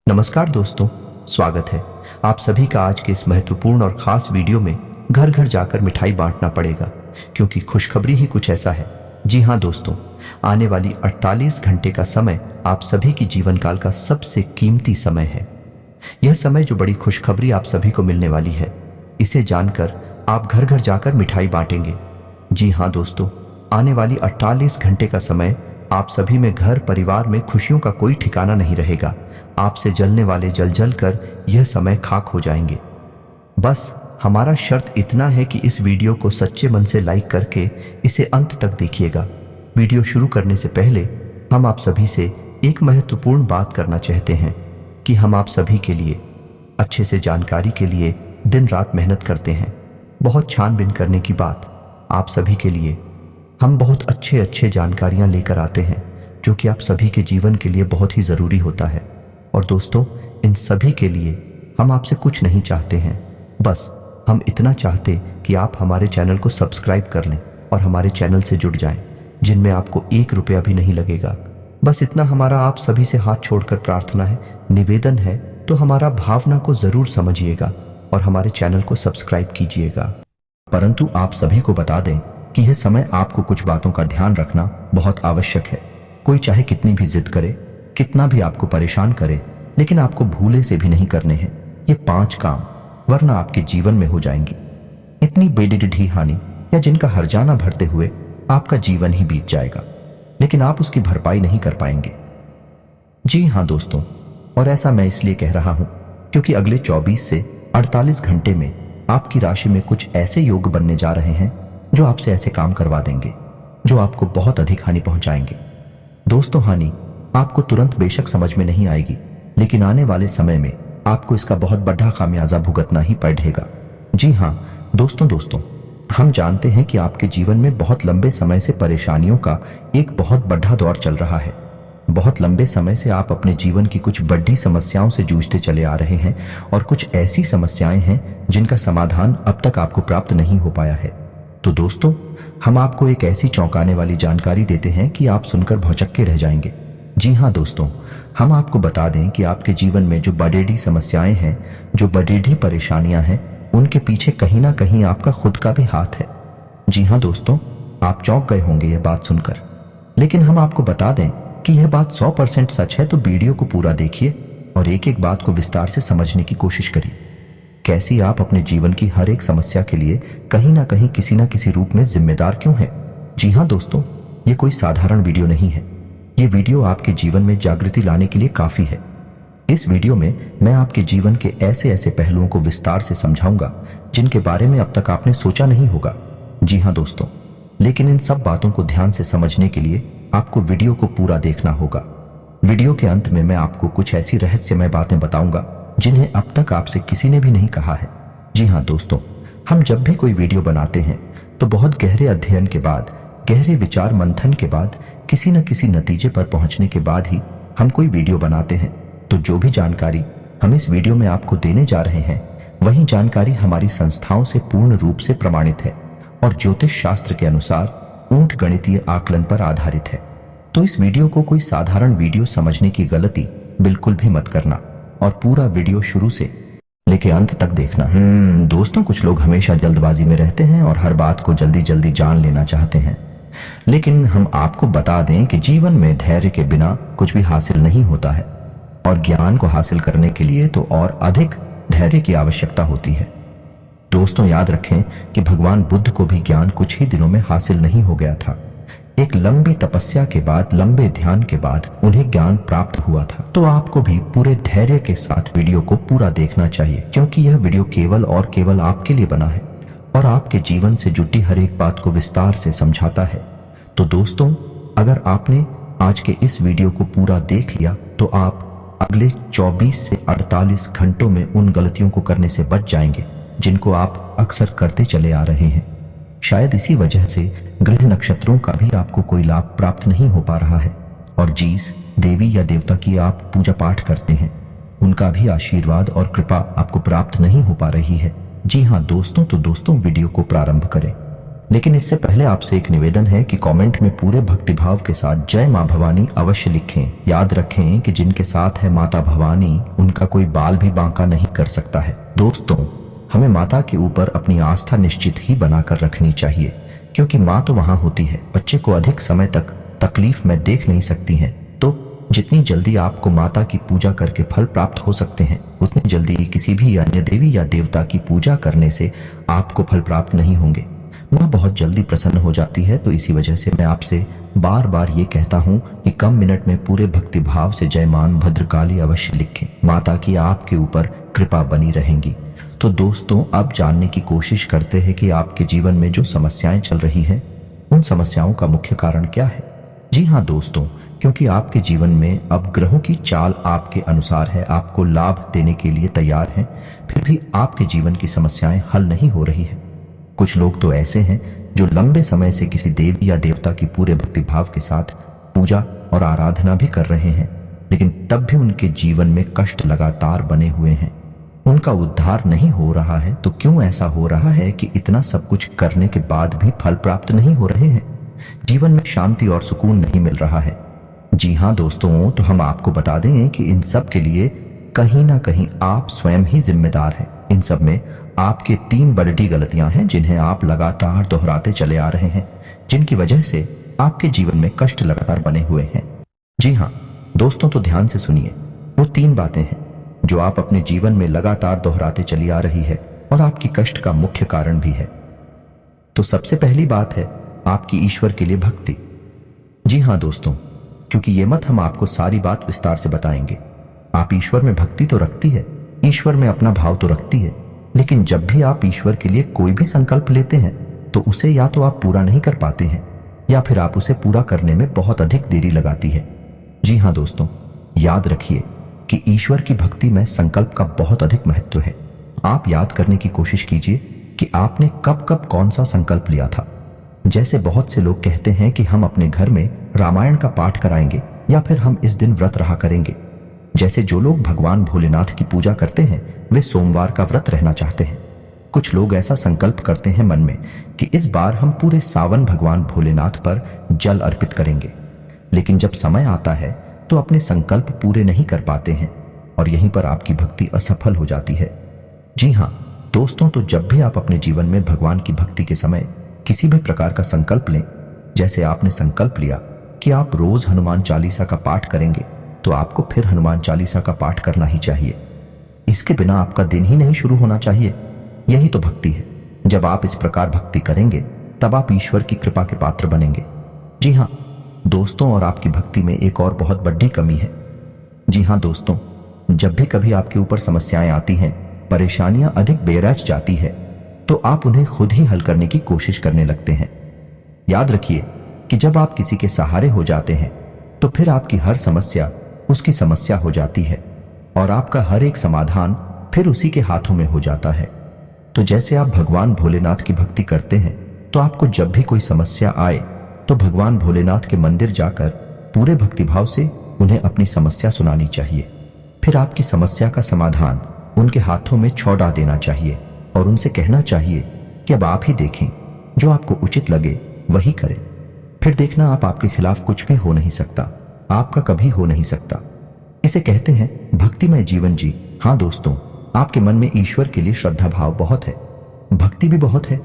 नमस्कार दोस्तों, स्वागत है आप सभी का आज के इस महत्वपूर्ण और खास वीडियो में। घर घर जाकर मिठाई बांटना पड़ेगा क्योंकि खुशखबरी ही कुछ ऐसा है। जी हाँ दोस्तों, आने वाली 48 घंटे का समय आप सभी की जीवन काल का सबसे कीमती समय है। यह समय जो बड़ी खुशखबरी आप सभी को मिलने वाली है, इसे जानकर आप घर घर जाकर मिठाई बांटेंगे। जी हाँ दोस्तों, आने वाली 48 घंटे का समय आप सभी में घर परिवार में खुशियों का कोई ठिकाना नहीं रहेगा। आपसे जलने वाले जल जल कर यह समय खाक हो जाएंगे। बस हमारा शर्त इतना है कि इस वीडियो को सच्चे मन से लाइक करके इसे अंत तक देखिएगा। वीडियो शुरू करने से पहले हम आप सभी से एक महत्वपूर्ण बात करना चाहते हैं कि हम आप सभी के लिए अच्छे से जानकारी के लिए दिन रात मेहनत करते हैं। बहुत छानबीन करने की बात आप सभी के लिए हम बहुत अच्छे जानकारियां लेकर आते हैं जो कि आप सभी के जीवन के लिए बहुत ही ज़रूरी होता है। और दोस्तों, इन सभी के लिए हम आपसे कुछ नहीं चाहते हैं, बस हम इतना चाहते कि आप हमारे चैनल को सब्सक्राइब कर लें और हमारे चैनल से जुड़ जाएं, जिनमें आपको 1 रुपया भी नहीं लगेगा। बस इतना हमारा आप सभी से हाथ छोड़कर प्रार्थना है, निवेदन है। तो हमारा भावना को ज़रूर समझिएगा और हमारे चैनल को सब्सक्राइब कीजिएगा। परंतु आप सभी को बता दें कि यह समय आपको कुछ बातों का ध्यान रखना बहुत आवश्यक है। कोई चाहे कितनी भी जिद करे, कितना भी आपको परेशान करे, लेकिन आपको भूले से भी नहीं करने हैं ये 5 काम, वरना आपके जीवन में हो जाएंगी इतनी बेढी हानि या जिनका हर्जाना भरते हुए आपका जीवन ही बीत जाएगा, लेकिन आप उसकी भरपाई नहीं कर पाएंगे। जी हाँ दोस्तों, और ऐसा मैं इसलिए कह रहा हूं क्योंकि अगले 24 से 48 घंटे में आपकी राशि में कुछ ऐसे योग बनने जा रहे हैं जो आपसे ऐसे काम करवा देंगे जो आपको बहुत अधिक हानि पहुंचाएंगे। दोस्तों, हानि आपको तुरंत बेशक समझ में नहीं आएगी, लेकिन आने वाले समय में आपको इसका बहुत बड़ा खामियाजा भुगतना ही पड़ेगा। जी हाँ दोस्तों, हम जानते हैं कि आपके जीवन में बहुत लंबे समय से परेशानियों का एक बहुत बड़ा दौर चल रहा है। बहुत लंबे समय से आप अपने जीवन की कुछ बड़ी समस्याओं से जूझते चले आ रहे हैं और कुछ ऐसी समस्याएं हैं जिनका समाधान अब तक आपको प्राप्त नहीं हो पाया है। तो दोस्तों, हम आपको एक ऐसी चौंकाने वाली जानकारी देते हैं कि आप सुनकर भौचक्के रह जाएंगे। जी हाँ दोस्तों, हम आपको बता दें कि आपके जीवन में जो बड़ी समस्याएं हैं, जो बड़ी परेशानियां हैं, उनके पीछे कहीं ना कहीं आपका खुद का भी हाथ है। जी हाँ दोस्तों, आप चौंक गए होंगे यह बात सुनकर, लेकिन हम आपको बता दें कि यह बात 100% सच है। तो वीडियो को पूरा देखिए और एक एक बात को विस्तार से समझने की कोशिश करिए। कैसी आप अपने जीवन की हर एक समस्या के लिए कहीं ना कहीं किसी ना किसी रूप में जिम्मेदार क्यों हैं? जी हाँ दोस्तों, ये कोई साधारण वीडियो नहीं है। ये वीडियो आपके जीवन में जागृति लाने के लिए काफी है। इस वीडियो में मैं आपके जीवन के ऐसे ऐसे पहलुओं को विस्तार से समझाऊंगा जिनके बारे में अब तक आपने सोचा नहीं होगा। जी हाँ दोस्तों, लेकिन इन सब बातों को ध्यान से समझने के लिए आपको वीडियो को पूरा देखना होगा। वीडियो के अंत में मैं आपको कुछ ऐसी रहस्यमय बातें बताऊंगा जिन्हें अब तक आपसे किसी ने भी नहीं कहा है। जी हाँ दोस्तों, हम जब भी कोई वीडियो बनाते हैं तो बहुत गहरे अध्ययन के बाद, गहरे विचार मंथन के बाद, किसी न किसी नतीजे पर पहुंचने के बाद ही हम कोई वीडियो बनाते हैं। तो जो भी जानकारी हम इस वीडियो में आपको देने जा रहे हैं, वही जानकारी हमारी संस्थाओं से पूर्ण रूप से प्रमाणित है और ज्योतिष शास्त्र के अनुसार ऊंट गणितीय आकलन पर आधारित है। तो इस वीडियो को कोई साधारण वीडियो समझने की गलती बिल्कुल भी मत करना और पूरा वीडियो शुरू से लेके अंत तक देखना। दोस्तों, कुछ लोग हमेशा जल्दबाजी में रहते हैं और हर बात को जल्दी जल्दी जान लेना चाहते हैं, लेकिन हम आपको बता दें कि जीवन में धैर्य के बिना कुछ भी हासिल नहीं होता है और ज्ञान को हासिल करने के लिए तो और अधिक धैर्य की आवश्यकता होती है। दोस्तों, याद रखें कि भगवान बुद्ध को भी ज्ञान कुछ ही दिनों में हासिल नहीं हो गया था। एक लंबी तपस्या के बाद, लंबे ध्यान के बाद उन्हें ज्ञान प्राप्त हुआ था। तो आपको भी पूरे धैर्य के साथ वीडियो को पूरा देखना चाहिए, क्योंकि यह वीडियो केवल और केवल आपके लिए बना है और आपके जीवन से जुटी हर एक बात को विस्तार से समझाता है। तो दोस्तों, अगर आपने आज के इस वीडियो को पूरा देख लिया तो आप अगले 24 से 48 घंटों में उन गलतियों को करने से बच जाएंगे जिनको आप अक्सर करते चले आ रहे हैं। शायद इसी वजह से ग्रह नक्षत्रों का भी आपको कोई लाभ प्राप्त नहीं हो पा रहा है और जिस देवी या देवता की आप पूजा पाठ करते हैं, उनका भी आशीर्वाद और कृपा आपको प्राप्त नहीं हो पा रही है। जी हाँ दोस्तों, तो दोस्तों वीडियो को प्रारंभ करें। लेकिन इससे पहले आपसे एक निवेदन है कि कमेंट में पूरे भक्तिभाव के साथ जय मां भवानी अवश्य लिखें। याद रखें कि जिनके साथ है माता भवानी, उनका कोई बाल भी बांका नहीं कर सकता है। दोस्तों, हमें माता के ऊपर अपनी आस्था निश्चित ही बनाकर रखनी चाहिए, क्योंकि माँ तो वहां होती है, बच्चे को अधिक समय तक तकलीफ में देख नहीं सकती हैं। तो जितनी जल्दी आपको माता की पूजा करके फल प्राप्त हो सकते हैं, उतनी जल्दी किसी भी अन्य देवी या देवता की पूजा करने से आपको फल प्राप्त नहीं होंगे। माँ बहुत जल्दी प्रसन्न हो जाती है। तो इसी वजह से मैं आपसे बार बार ये कहता हूँ कि कम मिनट में पूरे भक्ति भाव से जयमान भद्रकाली अवश्य लिखें। माता की आपके ऊपर कृपा बनी रहेंगी। तो दोस्तों, अब जानने की कोशिश करते हैं कि आपके जीवन में जो समस्याएं चल रही हैं, उन समस्याओं का मुख्य कारण क्या है। जी हाँ दोस्तों, क्योंकि आपके जीवन में अब ग्रहों की चाल आपके अनुसार है, आपको लाभ देने के लिए तैयार है, फिर भी आपके जीवन की समस्याएं हल नहीं हो रही है। कुछ लोग तो ऐसे हैं जो लंबे समय से किसी देवी या देवता की पूरे भक्तिभाव के साथ पूजा और आराधना भी कर रहे हैं, लेकिन तब भी उनके जीवन में कष्ट लगातार बने हुए हैं, उनका उद्धार नहीं हो रहा है। तो क्यों ऐसा हो रहा है कि इतना सब कुछ करने के बाद भी फल प्राप्त नहीं हो रहे हैं, जीवन में शांति और सुकून नहीं मिल रहा है। जी हाँ दोस्तों, तो हम आपको बता दें कि इन सब के लिए कहीं ना कहीं आप स्वयं ही जिम्मेदार हैं। इन सब में आपके 3 बड़ी गलतियां हैं जिन्हें आप लगातार दोहराते चले आ रहे हैं, जिनकी वजह से आपके जीवन में कष्ट लगातार बने हुए हैं। जी हाँ दोस्तों, तो ध्यान से सुनिए। वो 3 बातें हैं जो आप अपने जीवन में लगातार दोहराते चली आ रही है और आपकी कष्ट का मुख्य कारण भी है। तो सबसे पहली बात है आपकी ईश्वर के लिए भक्ति। जी हाँ दोस्तों, क्योंकि ये मत हम आपको सारी बात विस्तार से बताएंगे। आप ईश्वर में भक्ति तो रखती है, ईश्वर में अपना भाव तो रखती है, लेकिन जब भी आप ईश्वर के लिए कोई भी संकल्प लेते हैं तो उसे या तो आप पूरा नहीं कर पाते हैं या फिर आप उसे पूरा करने में बहुत अधिक देरी लगाती है। जी हाँ दोस्तों, याद रखिए कि ईश्वर की भक्ति में संकल्प का बहुत अधिक महत्व है। आप याद करने की कोशिश कीजिए कि आपने कब कब कौन सा संकल्प लिया था। जैसे बहुत से लोग कहते हैं कि हम अपने घर में रामायण का पाठ कराएंगे या फिर हम इस दिन व्रत रहा करेंगे। जैसे जो लोग भगवान भोलेनाथ की पूजा करते हैं वे सोमवार का व्रत रहना चाहते हैं। कुछ लोग ऐसा संकल्प करते हैं मन में कि इस बार हम पूरे सावन भगवान भोलेनाथ पर जल अर्पित करेंगे, लेकिन जब समय आता है तो अपने संकल्प पूरे नहीं कर पाते हैं और यहीं पर आपकी भक्ति असफल हो जाती है। जी हाँ दोस्तों, तो जब भी आप अपने जीवन में भगवान की भक्ति के समय किसी भी प्रकार का संकल्प लें, जैसे आपने संकल्प लिया कि आप रोज हनुमान चालीसा का पाठ करेंगे, तो आपको फिर हनुमान चालीसा का पाठ करना ही चाहिए। इसके बिना आपका दिन ही नहीं शुरू होना चाहिए। यही तो भक्ति है। जब आप इस प्रकार भक्ति करेंगे तब आप ईश्वर की कृपा के पात्र बनेंगे। जी हाँ दोस्तों, और आपकी भक्ति में एक और बहुत बड़ी कमी है। जी हाँ दोस्तों, जब भी कभी आपके ऊपर समस्याएं आती हैं, परेशानियां अधिक बेरज जाती है, तो आप उन्हें खुद ही हल करने की कोशिश करने लगते हैं। याद रखिए कि जब आप किसी के सहारे हो जाते हैं तो फिर आपकी हर समस्या उसकी समस्या हो जाती है और आपका हर एक समाधान फिर उसी के हाथों में हो जाता है। तो जैसे आप भगवान भोलेनाथ की भक्ति करते हैं तो आपको जब भी कोई समस्या आए तो भगवान भोलेनाथ के मंदिर जाकर पूरे भक्तिभाव से उन्हें अपनी समस्या सुनानी चाहिए। फिर आपकी समस्या का समाधान उनके हाथों में छोड़ा देना चाहिए और उनसे कहना चाहिए कि अब आप ही देखें, जो आपको उचित लगे वही करें। फिर देखना आपके खिलाफ कुछ भी हो नहीं सकता, आपका कभी हो नहीं सकता। इसे कहते हैं भक्तिमय जीवन। जी हाँ दोस्तों, आपके मन में ईश्वर के लिए श्रद्धा भाव बहुत है, भक्ति भी बहुत है,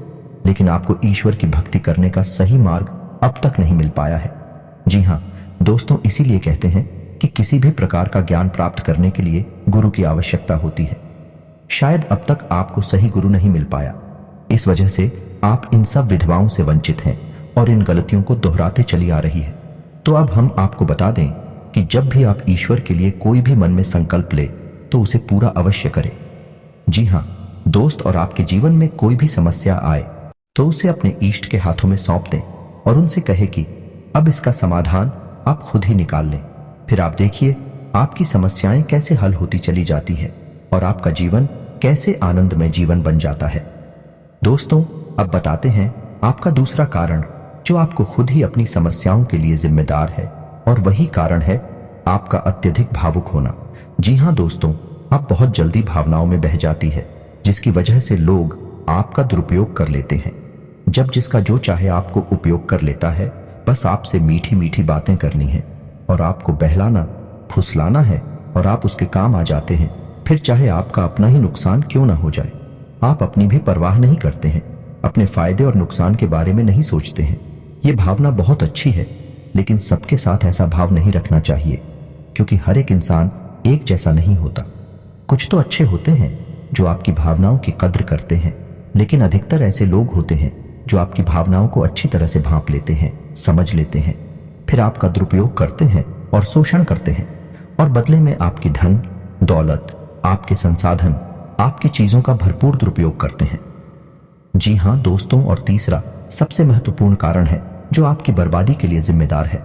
लेकिन आपको ईश्वर की भक्ति करने का सही मार्ग अब तक नहीं मिल पाया है। जी हाँ दोस्तों, इसीलिए कहते हैं कि किसी भी प्रकार का ज्ञान प्राप्त करने के लिए गुरु की आवश्यकता होती है। शायद अब तक आपको सही गुरु नहीं मिल पाया, इस वजह से आप इन सब विधवाओं से वंचित हैं और इन गलतियों को दोहराते चली आ रही है। तो अब हम आपको बता दें कि जब भी आप ईश्वर के लिए कोई भी मन में संकल्प ले तो उसे पूरा अवश्य करें। जी हाँ दोस्त, और आपके जीवन में कोई भी समस्या आए तो उसे अपने इष्ट के हाथों में सौंप दें और उनसे कहे कि अब इसका समाधान आप खुद ही निकाल लें। फिर आप देखिए आपकी समस्याएं कैसे हल होती चली जाती है और आपका जीवन कैसे आनंदमय जीवन बन जाता है। दोस्तों, अब बताते हैं आपका दूसरा कारण जो आपको खुद ही अपनी समस्याओं के लिए जिम्मेदार है, और वही कारण है आपका अत्यधिक भावुक होना। जी हाँ दोस्तों, आप बहुत जल्दी भावनाओं में बह जाती है, जिसकी वजह से लोग आपका दुरुपयोग कर लेते हैं। जब जिसका जो चाहे आपको उपयोग कर लेता है। बस आपसे मीठी मीठी बातें करनी है और आपको बहलाना फुसलाना है और आप उसके काम आ जाते हैं। फिर चाहे आपका अपना ही नुकसान क्यों ना हो जाए। आप अपनी भी परवाह नहीं करते हैं, अपने फायदे और नुकसान के बारे में नहीं सोचते हैं। ये भावना बहुत अच्छी है, लेकिन सबके साथ ऐसा भाव नहीं रखना चाहिए, क्योंकि हर एक इंसान एक जैसा नहीं होता। कुछ तो अच्छे होते हैं जो आपकी भावनाओं की कद्र करते हैं, लेकिन अधिकतर ऐसे लोग होते हैं जो आपकी भावनाओं को अच्छी तरह से भांप लेते हैं, समझ लेते हैं, फिर आपका दुरुपयोग करते हैं और शोषण करते हैं, और बदले में आपकी धन दौलत, आपके संसाधन, आपकी चीजों का भरपूर दुरुपयोग करते हैं। जी हां दोस्तों, और तीसरा सबसे महत्वपूर्ण कारण है जो आपकी बर्बादी के लिए जिम्मेदार है,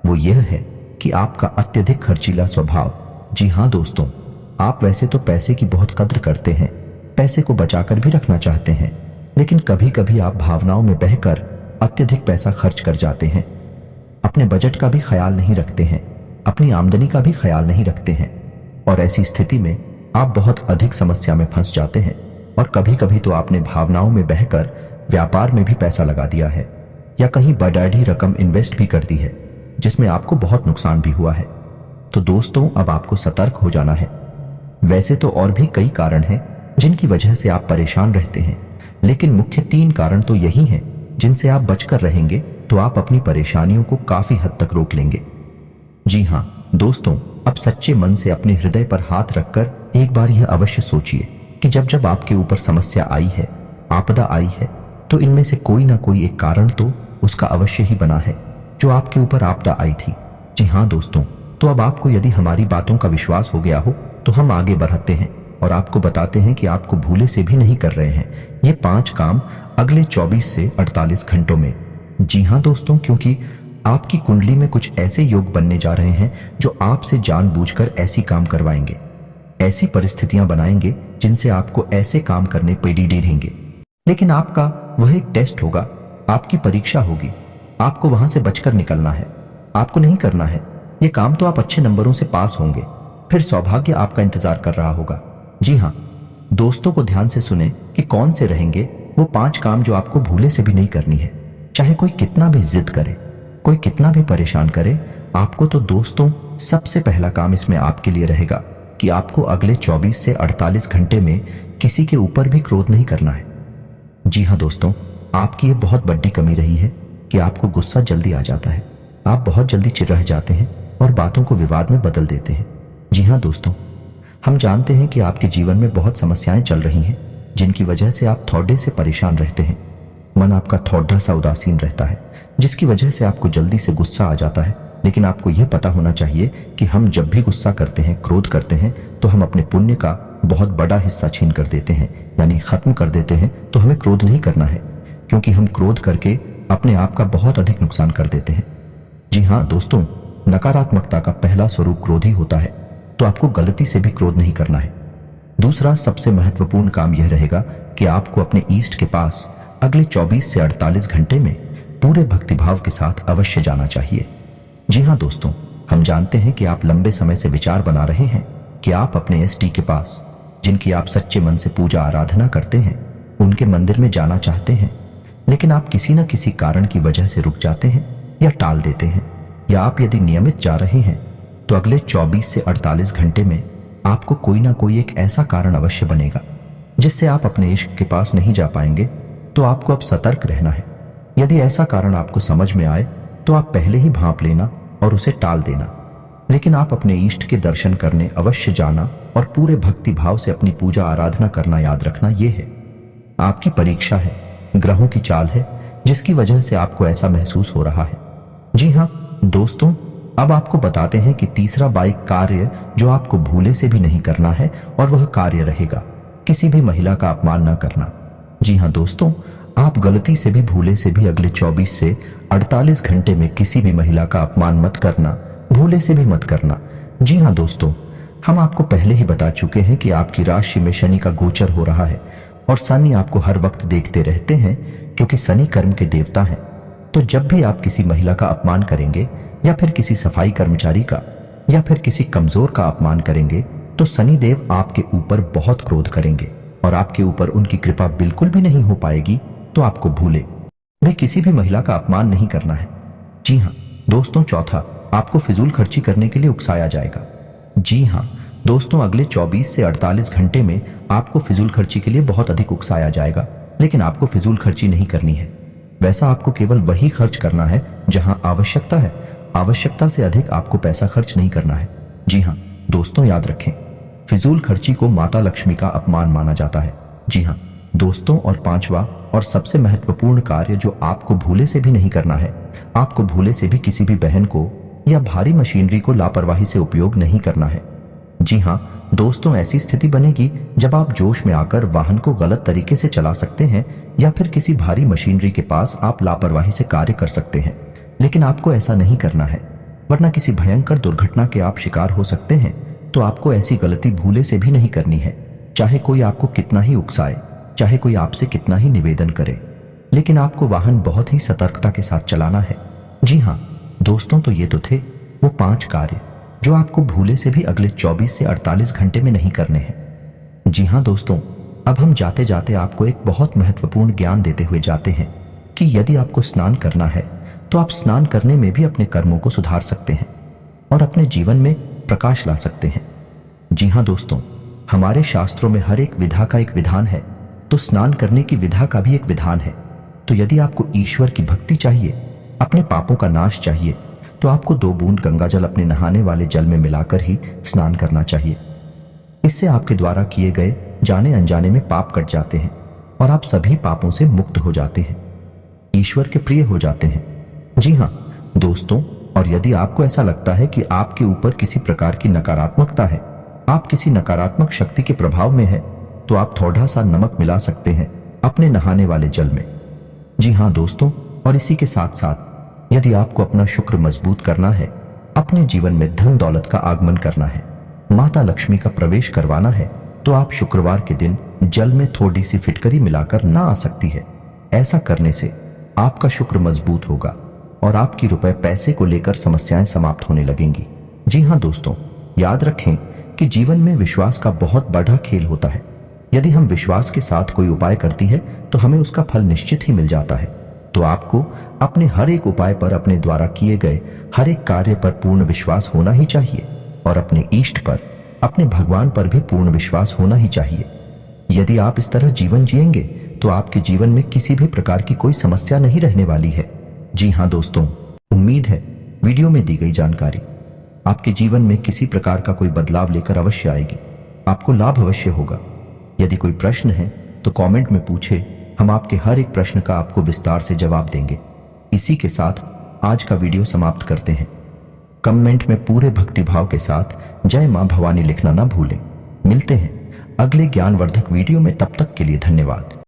वो यह है कि आपका अत्यधिक खर्चीला स्वभाव। जी हां दोस्तों, आप वैसे तो पैसे की बहुत कद्र करते हैं, पैसे को बचाकर भी रखना चाहते हैं, लेकिन कभी कभी आप भावनाओं में बहकर अत्यधिक पैसा खर्च कर जाते हैं। अपने बजट का भी ख्याल नहीं रखते हैं, अपनी आमदनी का भी ख्याल नहीं रखते हैं, और ऐसी स्थिति में आप बहुत अधिक समस्या में फंस जाते हैं। और कभी कभी तो आपने भावनाओं में बहकर व्यापार में भी पैसा लगा दिया है, या कहीं बड़ी रकम इन्वेस्ट भी कर दी है, जिसमें आपको बहुत नुकसान भी हुआ है। तो दोस्तों, अब आपको सतर्क हो जाना है। वैसे तो और भी कई कारण हैं जिनकी वजह से आप परेशान रहते हैं, लेकिन मुख्य 3 कारण तो यही हैं जिनसे आप बचकर रहेंगे तो आप अपनी परेशानियों को काफी हद तक रोक लेंगे। जी हां दोस्तों, अब सच्चे मन से अपने हृदय पर हाथ रखकर एक बार यह अवश्य सोचिए कि जब जब आपके ऊपर समस्या आई है, आपदा आई है, तो इनमें से कोई ना कोई एक कारण तो उसका अवश्य ही बना है जो आपके ऊपर आपदा आई थी। जी हां दोस्तों, तो अब आपको यदि हमारी बातों का विश्वास हो गया हो तो हम आगे बढ़ते हैं और आपको बताते हैं कि आपको भूले से भी नहीं कर रहे हैं ये 5 काम अगले 24 से 48 घंटों में। जी हां दोस्तों, क्योंकि आपकी कुंडली में कुछ ऐसे योग बनने जा रहे हैं जो आपसे जानबूझकर ऐसी काम करवाएंगे, ऐसी परिस्थितियां बनाएंगे जिनसे आपको ऐसे काम करने पड़ेंगे। लेकिन आपका वह एक टेस्ट होगा, आपकी परीक्षा होगी, आपको वहां से बचकर निकलना है, आपको नहीं करना है ये काम। तो आप अच्छे नंबरों से पास होंगे, फिर सौभाग्य आपका इंतजार कर रहा होगा। जी हां दोस्तों, को ध्यान से सुने कि कौन से रहेंगे वो 5 काम जो आपको भूले से भी नहीं करनी है। चाहे कोई कितना भी जिद करे, कोई कितना भी परेशान करे, आपको तो दोस्तों सबसे पहला काम इसमें आपके लिए रहेगा कि आपको अगले 24 से 48 घंटे में किसी के ऊपर भी क्रोध नहीं करना है। जी हां दोस्तों, आपकी ये बहुत बड़ी कमी रही है कि आपको गुस्सा जल्दी आ जाता है, आप बहुत जल्दी चिढ़ जाते हैं और बातों को विवाद में बदल देते हैं। जी हां दोस्तों, हम जानते हैं कि आपके जीवन में बहुत समस्याएं चल रही हैं जिनकी वजह से आप थोड़े से परेशान रहते हैं। मन आपका थोड़ा सा उदासीन रहता है, जिसकी वजह से आपको जल्दी से गुस्सा आ जाता है। लेकिन आपको यह पता होना चाहिए कि हम जब भी गुस्सा करते हैं, क्रोध करते हैं, तो हम अपने पुण्य का बहुत बड़ा हिस्सा छीन कर देते हैं, यानी खत्म कर देते हैं। तो हमें क्रोध नहीं करना है, क्योंकि हम क्रोध करके अपने आप का बहुत अधिक नुकसान कर देते हैं। जी हां दोस्तों, नकारात्मकता का पहला स्वरूप क्रोध ही होता है, तो आपको गलती से भी क्रोध नहीं करना है। दूसरा सबसे महत्वपूर्ण काम यह रहेगा कि आपको अपने ईष्ट के पास अगले 24 से 48 घंटे में पूरे भक्तिभाव के साथ अवश्य जाना चाहिए। जी हां दोस्तों, हम जानते हैं कि आप लंबे समय से विचार बना रहे हैं कि आप अपने एसटी के पास, जिनकी आप सच्चे मन से पूजा आराधना करते हैं, उनके मंदिर में जाना चाहते हैं, लेकिन आप किसी न किसी कारण की वजह से रुक जाते हैं या टाल देते हैं। या आप यदि नियमित जा रहे हैं तो अगले 24 से 48 घंटे में आपको कोई ना कोई एक ऐसा कारण अवश्य बनेगा जिससे आप अपने इश्क के पास नहीं जा पाएंगे। तो आपको अब सतर्क रहना है। यदि ऐसा कारण आपको समझ में आए तो आप पहले ही भांप लेना और उसे टाल देना, लेकिन आप अपने इष्ट के दर्शन करने अवश्य जाना और पूरे भक्ति भाव से अपनी पूजा आराधना करना। याद रखना, ये है आपकी परीक्षा है, ग्रहों की चाल है, जिसकी वजह से आपको ऐसा महसूस हो रहा है। जी हाँ दोस्तों, अब आपको बताते हैं कि तीसरा बाइक कार्य जो आपको भूले से भी नहीं करना है, और वह कार्य रहेगा किसी भी महिला का अपमान न करना। जी हाँ दोस्तों, आप गलती से भी भूले से भी अगले 24 से 48 घंटे में किसी भी महिला का अपमान मत करना, भूले से भी मत करना। जी हाँ दोस्तों, हम आपको पहले ही बता चुके हैं कि आपकी राशि में शनि का गोचर हो रहा है और शनि आपको हर वक्त देखते रहते हैं, क्योंकि शनि कर्म के देवता हैं। तो जब भी आप किसी महिला का अपमान करेंगे या फिर किसी सफाई कर्मचारी का या फिर किसी कमजोर का अपमान करेंगे, तो शनि देव आपके ऊपर बहुत क्रोध करेंगे और आपके ऊपर उनकी कृपा बिल्कुल भी नहीं हो पाएगी। तो आपको भूले वे किसी भी महिला का अपमान नहीं करना है। जी हाँ दोस्तों, चौथा, आपको फिजूल खर्ची करने के लिए उकसाया जाएगा। जी हाँ दोस्तों, अगले 24 से 48 घंटे में आपको फिजूल खर्ची के लिए बहुत अधिक उकसाया जाएगा, लेकिन आपको फिजूल खर्ची नहीं करनी है। वैसा आपको केवल वही खर्च करना है जहां आवश्यकता है। आवश्यकता से अधिक आपको पैसा खर्च नहीं करना है। जी हाँ दोस्तों, याद रखें, फिजूल खर्ची को माता लक्ष्मी का अपमान माना जाता है। जी हाँ दोस्तों, और पांचवा और सबसे महत्वपूर्ण कार्य जो आपको भूले से भी नहीं करना है, आपको भूले से भी किसी भी बहन को या भारी मशीनरी को लापरवाही से उपयोग नहीं करना है। जी हाँ दोस्तों, ऐसी स्थिति बनेगी जब आप जोश में आकर वाहन को गलत तरीके से चला सकते हैं या फिर किसी भारी मशीनरी के पास आप लापरवाही से कार्य कर सकते हैं, लेकिन आपको ऐसा नहीं करना है, वरना किसी भयंकर दुर्घटना के आप शिकार हो सकते हैं। तो आपको ऐसी गलती भूले से भी नहीं करनी है, चाहे कोई आपको कितना ही उकसाए, चाहे कोई आपसे कितना ही निवेदन करे, लेकिन आपको वाहन बहुत ही सतर्कता के साथ चलाना है। जी हाँ दोस्तों, तो ये तो थे वो 5 कार्य जो आपको भूले से भी अगले 24 से 48 घंटे में नहीं करने हैं। जी हाँ दोस्तों, अब हम जाते जाते आपको एक बहुत महत्वपूर्ण ज्ञान देते हुए जाते हैं कि यदि आपको स्नान करना है तो आप स्नान करने में भी अपने कर्मों को सुधार सकते हैं और अपने जीवन में प्रकाश ला सकते हैं। जी हाँ दोस्तों, हमारे शास्त्रों में हर एक विधा का एक विधान है, तो स्नान करने की विधा का भी एक विधान है। तो यदि आपको ईश्वर की भक्ति चाहिए, अपने पापों का नाश चाहिए, तो आपको 2 बूंद गंगा जल अपने नहाने वाले जल में मिलाकर ही स्नान करना चाहिए। इससे आपके द्वारा किए गए जाने अनजाने में पाप कट जाते हैं और आप सभी पापों से मुक्त हो जाते हैं, ईश्वर के प्रिय हो जाते हैं। जी हाँ दोस्तों, और यदि आपको ऐसा लगता है कि आपके ऊपर किसी प्रकार की नकारात्मकता है, आप किसी नकारात्मक शक्ति के प्रभाव में है, तो आप थोड़ा सा नमक मिला सकते हैं अपने नहाने वाले जल में। जी हाँ दोस्तों, और इसी के साथ साथ यदि आपको अपना शुक्र मजबूत करना है, अपने जीवन में धन दौलत का आगमन करना है, माता लक्ष्मी का प्रवेश करवाना है, तो आप शुक्रवार के दिन जल में थोड़ी सी फिटकरी मिलाकर ना आ सकती है। ऐसा करने से आपका शुक्र मजबूत होगा और आपकी रुपए पैसे को लेकर समस्याएं समाप्त होने लगेंगी। जी हाँ दोस्तों, याद रखें कि जीवन में विश्वास का बहुत बड़ा खेल होता है। यदि हम विश्वास के साथ कोई उपाय करती है तो हमें उसका फल निश्चित ही मिल जाता है। तो आपको अपने हर एक उपाय पर, अपने द्वारा किए गए हर एक कार्य पर पूर्ण विश्वास होना ही चाहिए और अपने इष्ट पर, अपने भगवान पर भी पूर्ण विश्वास होना ही चाहिए। यदि आप इस तरह जीवन जिएंगे तो आपके जीवन में किसी भी प्रकार की कोई समस्या नहीं रहने वाली है। जी हाँ दोस्तों, उम्मीद है वीडियो में दी गई जानकारी आपके जीवन में किसी प्रकार का कोई बदलाव लेकर अवश्य आएगी, आपको लाभ अवश्य होगा। यदि कोई प्रश्न है तो कमेंट में पूछे, हम आपके हर एक प्रश्न का आपको विस्तार से जवाब देंगे। इसी के साथ आज का वीडियो समाप्त करते हैं। कमेंट में पूरे भक्तिभाव के साथ जय मां भवानी लिखना ना भूलें। मिलते हैं अगले ज्ञानवर्धक वीडियो में, तब तक के लिए धन्यवाद।